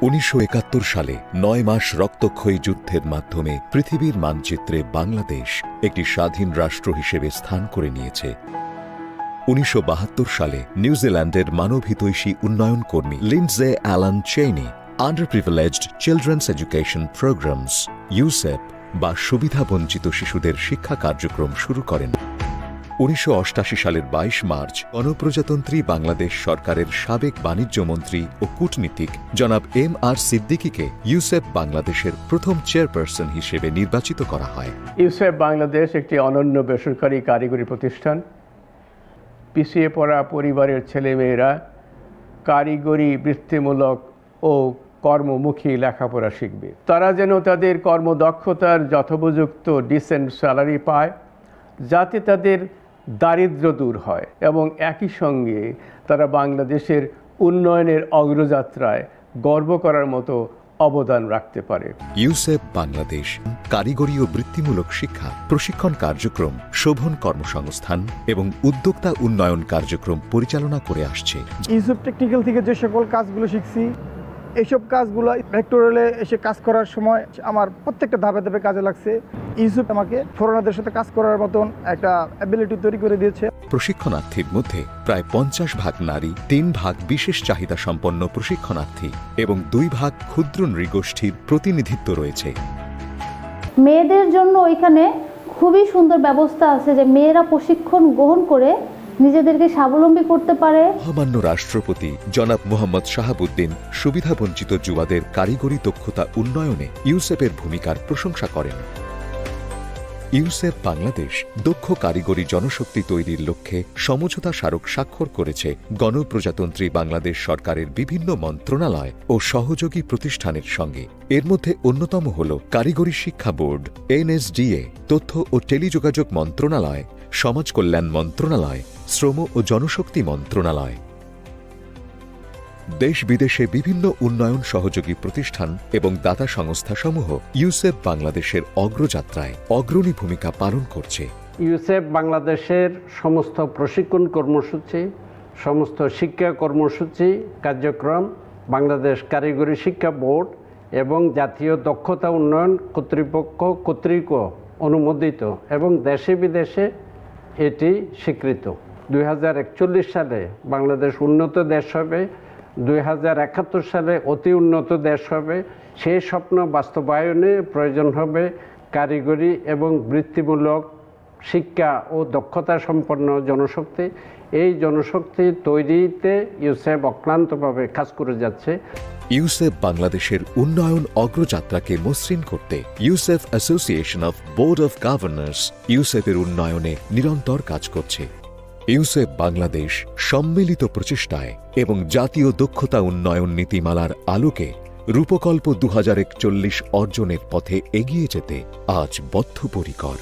1971 সালে 9 মাস রক্তক্ষয়ী যুদ্ধের মাধ্যমে পৃথিবীর মানচিত্রে বাংলাদেশ একটি স্বাধীন রাষ্ট্র হিসেবে স্থান করে নিয়েছে। 1972 সালে নিউজিল্যান্ডের মানবহিতৈষী উন্নয়ন কর্মী Lindsay Allan Cheyne underprivileged children's education programmes UCEP বা সুবিধাবঞ্চিত শিশুদের শিক্ষা কার্যক্রম শুরু করেন। 1988 সালের 22 মার্চ গণপ্রজাতন্ত্রী বাংলাদেশ সরকারের সাবেক বাণিজ্য মন্ত্রী ও কূটনীতিক জনাব M.R. সিদ্দিকীকে ইউসেপ বাংলাদেশের প্রথম চেয়ারপারসন হিসেবে নির্বাচিত করা হয়। ইউসেপ বাংলাদেশ একটি অনন্য বেসরকারি কারিগরি প্রতিষ্ঠান। পিছিয়ে পড়া পরিবারের ছেলেমেয়েরা কারিগরি বৃত্তিমূলক ও কর্মমুখী লেখাপড়া শিখবে। তারা যেন তাদের কর্মদক্ষতার যথোপযুক্ত ডিসেন্ট স্যালারি পায়, যাতে তাদের দারিদ্র্য দূর হয় এবং একই সঙ্গে তারা বাংলাদেশের উন্নয়নের অগ্রযাত্রায় গর্ব করার মতো অবদান রাখতে পারে। ইউসেপ বাংলাদেশ কারিগরি ও বৃত্তিমূলক শিক্ষা, প্রশিক্ষণ কার্যক্রম, শোভন কর্মসংস্থান এবং উদ্যোক্তা উন্নয়ন কার্যক্রম পরিচালনা করে আসছে। ইউসেপ টেকনিক্যাল থেকে যে সকল কাজগুলো শিখছি, এইসব কাজগুলো ফ্যাক্টরিয়ালে এসে কাজ করার সময় আমার প্রত্যেকটা ধাপে ধাপে কাজে লাগছে। ইউসেপ আমাকে ফরেনারদের সাথে কাজ করার মতন একটা অ্যাবিলিটি তৈরি করে দিয়েছে। প্রশিক্ষণার্থীর মধ্যে প্রায় 50 ভাগ নারী, 3 ভাগ বিশেষ চাহিদা সম্পন্ন প্রশিক্ষণার্থী এবং 2 ভাগ ক্ষুদ্র নৃগোষ্ঠীর প্রতিনিধিত্ব রয়েছে। মেয়েদের জন্য এখানে খুবই সুন্দর ব্যবস্থা আছে যে মেয়েরা প্রশিক্ষণ গ্রহণ করে নিজেদেরকে স্বাবলম্বী করতে পারে। মহামান্য রাষ্ট্রপতি জনাব মোহাম্মদ শাহাবুদ্দিন সুবিধাবঞ্চিত যুবাদের কারিগরি দক্ষতা উন্নয়নে ইউসেপের ভূমিকার প্রশংসা করেন। ইউসেপ বাংলাদেশ দক্ষ কারিগরি জনশক্তি তৈরির লক্ষ্যে সমঝোতা স্মারক স্বাক্ষর করেছে গণপ্রজাতন্ত্রী বাংলাদেশ সরকারের বিভিন্ন মন্ত্রণালয় ও সহযোগী প্রতিষ্ঠানের সঙ্গে। এর মধ্যে অন্যতম হল কারিগরি শিক্ষা বোর্ড, NSDA, তথ্য ও টেলিযোগাযোগ মন্ত্রণালয়, সমাজ কল্যাণ মন্ত্রণালয়, শ্রম ও জনশক্তি মন্ত্রণালয়। দেশ বিদেশে বিভিন্ন উন্নয়ন সহযোগী প্রতিষ্ঠান এবং দাতা সংস্থাসমূহ ইউসেপ বাংলাদেশের অগ্রযাত্রায় অগ্রণী ভূমিকা পালন করছে। ইউসেপ বাংলাদেশের সমস্ত প্রশিক্ষণ কর্মসূচি, সমস্ত শিক্ষা কর্মসূচি কার্যক্রম বাংলাদেশ কারিগরি শিক্ষা বোর্ড এবং জাতীয় দক্ষতা উন্নয়ন কর্তৃপক্ষ কর্তৃক অনুমোদিত এবং দেশে বিদেশে এটি স্বীকৃত। 2041 সালে বাংলাদেশ উন্নত দেশ হবে, 2071 সালে অতি উন্নত দেশ হবে। সেই স্বপ্ন বাস্তবায়নে প্রয়োজন হবে কারিগরি এবং বৃত্তিমূলক শিক্ষা ও দক্ষতা সম্পন্ন জনশক্তি। এই জনশক্তি তৈরিতে ইউসেপ অক্লান্তভাবে কাজ করে যাচ্ছে। ইউসেপ বাংলাদেশের উন্নয়ন অগ্রযাত্রাকে মসৃণ করতে UCEP association of board of governors ইউসেপের উন্নয়নে নিরন্তর কাজ করছে। ইউসেপ বাংলাদেশ সম্মিলিত প্রচেষ্টায় এবং জাতীয় দক্ষতা উন্নয়ন নীতিমালার আলোকে রূপকল্প 2041 অর্জনের পথে এগিয়ে যেতে আজ বদ্ধপরিকর।